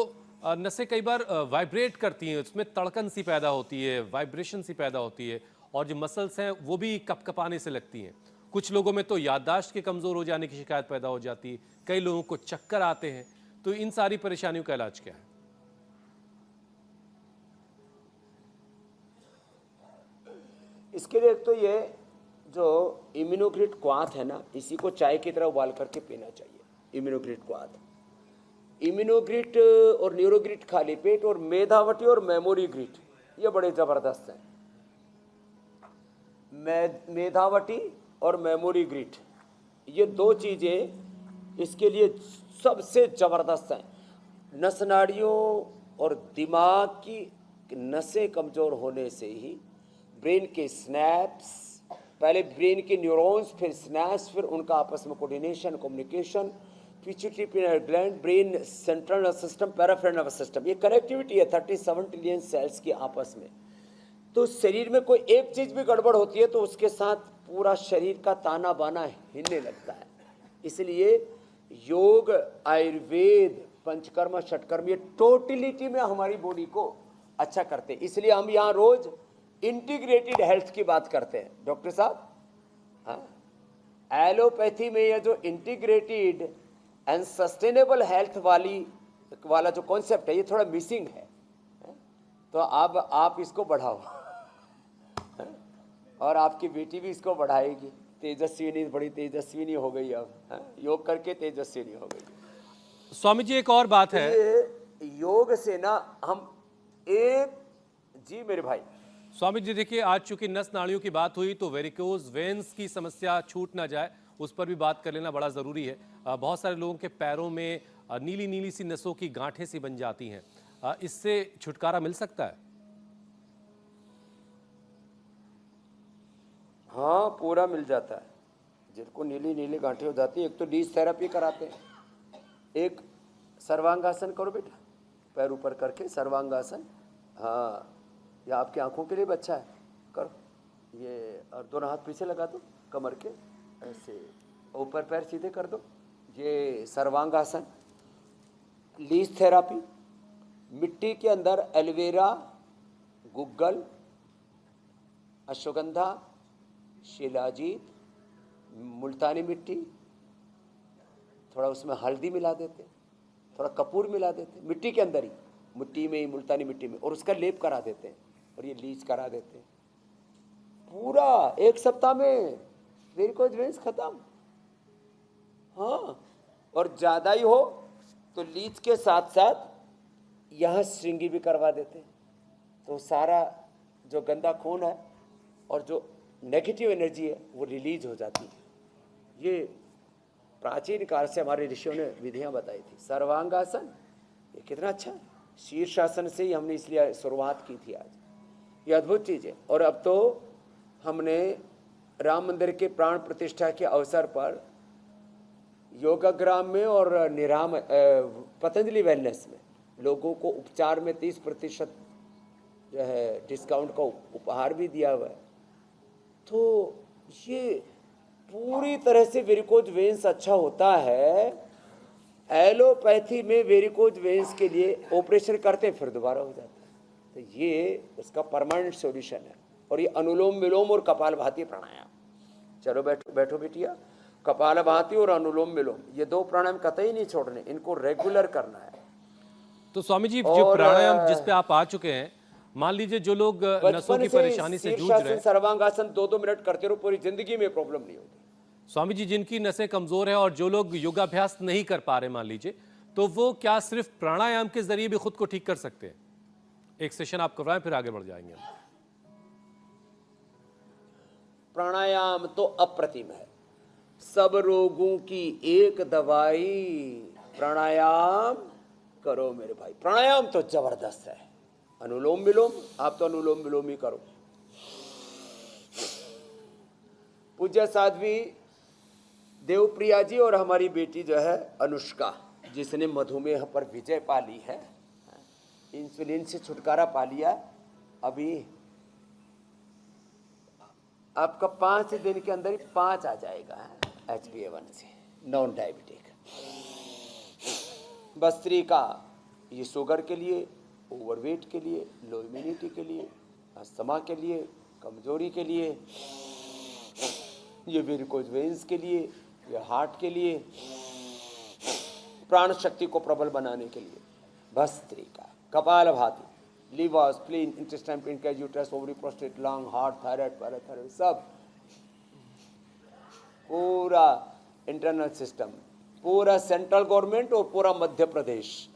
A: नसें कई बार वाइब्रेट करती हैं, उसमें तड़कन सी पैदा होती है, वाइब्रेशन सी पैदा होती है, और जो मसल्स हैं वो भी कपकपाने से लगती हैं। कुछ लोगों में तो याददाश्त के कमजोर हो जाने की शिकायत पैदा हो जाती है, कई लोगों को चक्कर आते हैं। तो इन सारी परेशानियों का इलाज क्या है?
C: इसके लिए एक तो ये जो इम्यूनोग्रिड क्वाथ है ना, इसी को चाय की तरह उबाल करके पीना चाहिए। इम्यूनोग्रिड क्वाथ, इम्यूनोग्रिड और न्यूरोग्रिड खाली पेट, और मेधावटी और मेमोरी ग्रिड, ये बड़े जबरदस्त हैं। मेधावटी और मेमोरी ग्रिड, ये दो चीजें इसके लिए सबसे जबरदस्त हैं। नस नाड़ियों और दिमाग की नसें कमजोर होने से ही ब्रेन के स्नैप्स, पहले ब्रेन के न्यूरॉन्स, फिर स्नैप्स, फिर उनका आपस में coordination, communication, pituitary pineal gland, brain, central nervous system, peripheral nervous system, ये कनेक्टिविटी है 37 ट्रिलियन सेल्स की आपस में। तो शरीर में कोई एक चीज भी गड़बड़ होती है तो उसके साथ पूरा शरीर का ताना बाना हिलने लगता है। इसलिए योग, आयुर्वेद, पंचकर्म, षटकर्म, ये टोटलिटी में हमारी बॉडी को अच्छा करते हैं। इसलिए हम यहाँ रोज इंटीग्रेटेड हेल्थ की बात करते हैं डॉक्टर साहब। हाँ, एलोपैथी में यह जो इंटीग्रेटेड एंड सस्टेनेबल हेल्थ वाला जो कॉन्सेप्ट है, ये थोड़ा मिसिंग है। तो अब आप इसको बढ़ाओ, और आपकी बेटी भी इसको बढ़ाएगी। तेजस्विनी, बड़ी तेजस्विनी हो गई अब, योग करके तेजस्विनी हो गई।
A: स्वामी जी एक और बात है,
C: ये योग से ना हम एक, जी मेरे भाई।
A: स्वामी जी देखिए, आज चूंकि नस नाड़ियों की बात हुई तो वेरिकोज वेन्स की समस्या छूट ना जाए, उस पर भी बात कर लेना बड़ा ज़रूरी है। बहुत सारे लोगों के पैरों में नीली नीली सी नसों की गांठें सी बन जाती हैं, इससे छुटकारा मिल सकता है?
C: हाँ, पूरा मिल जाता है। जिनको नीली नीली गांठें हो जाती है, एक तो लीज थेरेपी कराते हैं, एक सर्वांगासन करो बेटा, पैर ऊपर करके सर्वांगासन। हाँ, ये आपकी आंखों के लिए भी अच्छा है, करो ये। और दोनों हाथ पीछे लगा दो कमर के, ऐसे ऊपर पैर सीधे कर दो, ये सर्वांगासन। लीज थेरापी, मिट्टी के अंदर एलोवेरा, गुग्गल, अश्वगंधा, शिलाजीत, मुल्तानी मिट्टी, थोड़ा उसमें हल्दी मिला देते, थोड़ा कपूर मिला देते, मिट्टी के अंदर ही, मिट्टी में ही, मुल्तानी मिट्टी में, और उसका लेप करा देते हैं, और ये लीच करा देते हैं। पूरा 1 सप्ताह में वेरिकोज वेन्स खत्म। हाँ, और ज़्यादा ही हो तो लीच के साथ साथ यहाँ श्रृंगी भी करवा देते हैं, तो सारा जो गंदा खून है और जो नेगेटिव एनर्जी है वो रिलीज हो जाती है। ये प्राचीन काल से हमारे ऋषियों ने विधियां बताई थी। सर्वांगासन, ये कितना अच्छा है। शीर्षासन से ही हमने इसलिए शुरुआत की थी आज, ये अद्भुत चीज़ है। और अब तो हमने राम मंदिर के प्राण प्रतिष्ठा के अवसर पर योगाग्राम में और निराम पतंजलि वेलनेस में लोगों को उपचार में 30% जो है डिस्काउंट का उपहार भी दिया हुआ है। तो ये पूरी तरह से वेरिकोज वेन्स अच्छा होता है। एलोपैथी में वेरिकोज वेन्स के लिए ऑपरेशन करते फिर दोबारा हो जाता है, तो ये उसका परमानेंट सॉल्यूशन है। और ये अनुलोम विलोम और कपालभाति प्राणायाम, चलो बैठो बैठो बेटिया, कपालभाति और अनुलोम विलोम, ये 2 प्राणायाम कतई नहीं छोड़ने, इनको रेगुलर करना है।
A: तो स्वामी जी जो प्राणायाम जिस पे आप आ चुके हैं, मान लीजिए जो लोग नसों की परेशानी से जूझ रहे हैं,
C: सर्वांगासन 2-2 मिनट करते रहो, पूरी जिंदगी में प्रॉब्लम नहीं होगी।
A: स्वामी जी जिनकी नसें कमजोर है और जो लोग योगाभ्यास नहीं कर पा रहे मान लीजिए, तो वो क्या सिर्फ प्राणायाम के जरिए भी खुद को ठीक कर सकते हैं? एक सेशन आप करवाएं, फिर आगे बढ़ जाएंगे।
C: प्राणायाम तो अप्रतिम है, सब रोगों की एक दवाई, प्राणायाम करो मेरे भाई। प्राणायाम तो जबरदस्त है। अनुलोम विलोम, आप तो अनुलोम विलोम ही करो। पूज्य साध्वी देवप्रिया जी और हमारी बेटी जो है अनुष्का, जिसने मधुमेह पर विजय पा ली है, इंसुलिन से छुटकारा पा लिया, अभी आपका 5 दिन के अंदर ही 5 आ जाएगा HbA1c, नॉन डायबिटिक। भस्त्रिका ये शुगर के लिए, ओवरवेट के लिए, लो इम्यूनिटी के लिए, अस्थमा के लिए, कमजोरी के लिए, ये वेरिकोज वेन्स के लिए, ये हार्ट के लिए, प्राण शक्ति को प्रबल बनाने के लिए bhastrika. Kapalbhati, liver, spleen, intestine, pancreas, uterus, ovary, prostate, lung, heart, thyroid, parathyroid, सब पूरा इंटरनल सिस्टम, पूरा सेंट्रल गवर्नमेंट और पूरा मध्य प्रदेश,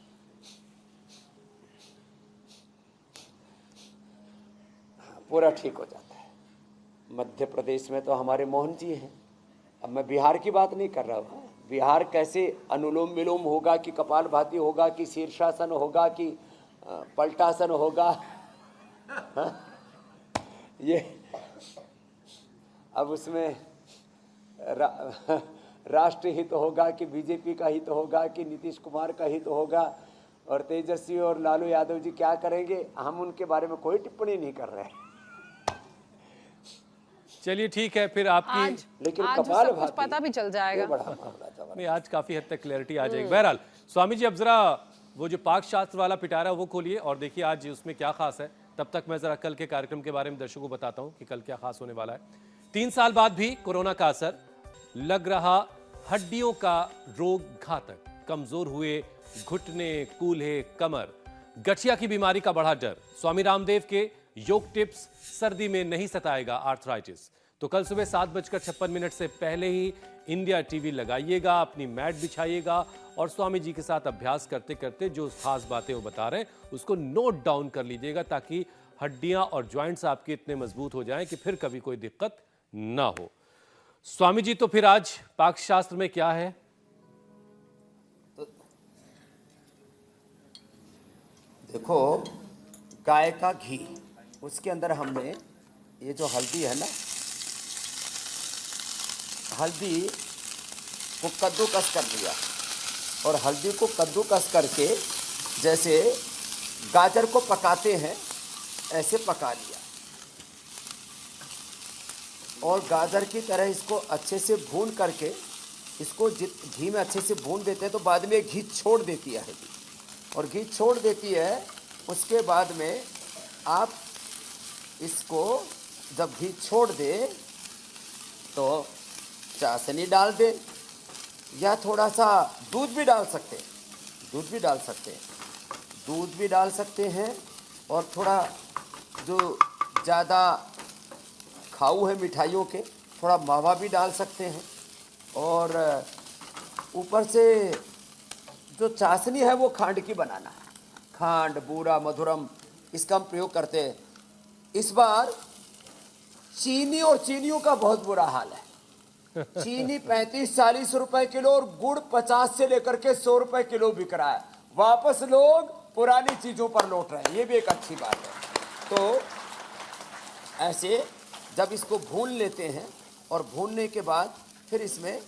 C: पूरा ठीक हो जाता है। मध्य प्रदेश में तो हमारे मोहन जी हैं। अब मैं बिहार की बात नहीं कर रहा हूँ। बिहार कैसे अनुलोम विलोम होगा कि कपालभाति होगा कि शीर्षासन होगा कि पलटासन होगा, ये अब उसमें राष्ट्र हित होगा कि बीजेपी का हित होगा कि नीतीश कुमार का हित होगा, और तेजस्वी और लालू यादव जी क्या करेंगे, हम उनके बारे में कोई टिप्पणी नहीं कर रहे हैं।
A: चलिए ठीक है, फिर आपकी
B: आज
C: लेकिन
B: आज
C: कपाल
B: सब कुछ
C: भाती
B: पता भी चल जाएगा।
C: ये बड़ा मामला था।
A: नहीं, आज काफी हद तक क्लैरिटी आ जाएगी। बहरहाल स्वामी जी, अब जरा वो जो पाक शास्त्र वाला पिटारा वो खोलिए और देखिए आज उसमें क्या खास है। तब तक मैं जरा कल के कार्यक्रम के बारे में दर्शकों को बताता हूं कि कल क्या खास होने वाला है। 3 साल बाद भी कोरोना का असर, लग रहा हड्डियों का रोग घातक, कमजोर हुए घुटने, कूल्हे, कमर, गठिया की बीमारी का बढ़ा डर। स्वामी रामदेव के योग टिप्स, सर्दी में नहीं सताएगा आर्थराइटिस। तो कल सुबह 7:56 से पहले ही इंडिया टीवी लगाइएगा, अपनी मैट बिछाइएगा और स्वामी जी के साथ अभ्यास करते करते जो खास बातें वो बता रहे हैं उसको नोट डाउन कर लीजिएगा, ताकि हड्डियां और ज्वाइंट्स आपके इतने मजबूत हो जाएं कि फिर कभी कोई दिक्कत ना हो। स्वामी जी, तो फिर आज पाक शास्त्र में क्या है?
C: देखो, गाय का घी, उसके अंदर हमने ये जो हल्दी है ना, हल्दी को कद्दूकस कर लिया, और हल्दी को कद्दूकस करके जैसे गाजर को पकाते हैं ऐसे पका लिया, और गाजर की तरह इसको अच्छे से भून करके, इसको घी में अच्छे से भून देते हैं तो बाद में घी छोड़ देती है हल्दी, और घी छोड़ देती है। उसके बाद में आप इसको जब घी छोड़ दे तो चाशनी डाल दे, या थोड़ा सा दूध भी डाल सकते हैं, दूध भी डाल सकते हैं, दूध भी डाल सकते हैं, और थोड़ा जो ज़्यादा खाऊ है मिठाइयों के, थोड़ा मावा भी डाल सकते हैं, और ऊपर से जो चाशनी है वो खांड की बनाना है। खांड, बूरा, मधुरम, इसका हम प्रयोग करते हैं। इस बार चीनी और चीनियों का बहुत बुरा हाल है। चीनी 35-40 रुपए किलो और गुड़ 50 से लेकर के 100 रुपए किलो बिक रहा है। वापस लोग पुरानी चीजों पर लौट रहे हैं, ये भी एक अच्छी बात है। तो ऐसे जब इसको भून लेते हैं, और भूनने के बाद फिर इसमें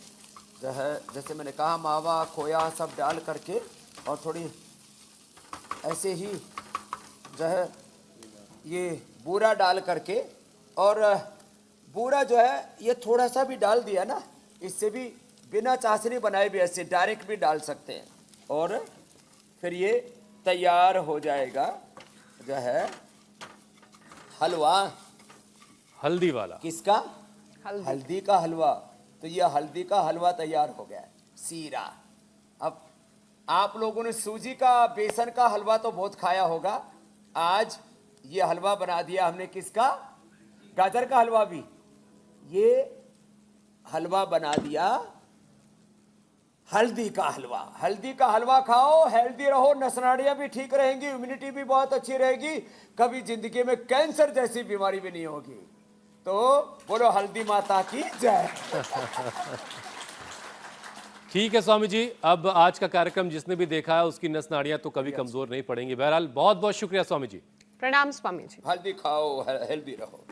C: जो है, जैसे मैंने कहा, मावा, खोया सब डाल करके, और थोड़ी ऐसे ही जो है ये बूरा डाल करके, और बूरा जो है ये थोड़ा सा भी डाल दिया ना, इससे भी बिना चाशनी बनाए भी ऐसे डायरेक्ट भी डाल सकते हैं, और फिर ये तैयार हो जाएगा जो है हलवा।
A: हल्दी वाला?
C: किसका? हल्दी का हलवा। तो ये हल्दी का हलवा तैयार हो गया है। सीरा। अब आप लोगों ने सूजी का, बेसन का हलवा तो बहुत खाया होगा, आज ये हलवा बना दिया हमने। किसका? गाजर का हलवा भी। ये हलवा बना दिया हल्दी का हलवा। हल्दी का हलवा खाओ, हेल्दी रहो, नसनाड़ियां भी ठीक रहेंगी, इम्यूनिटी भी बहुत अच्छी रहेगी, कभी जिंदगी में कैंसर जैसी बीमारी भी नहीं होगी। तो बोलो हल्दी माता की जय।
A: ठीक है स्वामी जी, अब आज का कार्यक्रम जिसने भी देखा है उसकी नस नाड़ियां तो कभी कमजोर नहीं पड़ेंगी। बहरहाल बहुत बहुत शुक्रिया स्वामी जी।
B: प्रणाम स्वामी जी।
C: हल्दी खाओ, हेल्दी रहो।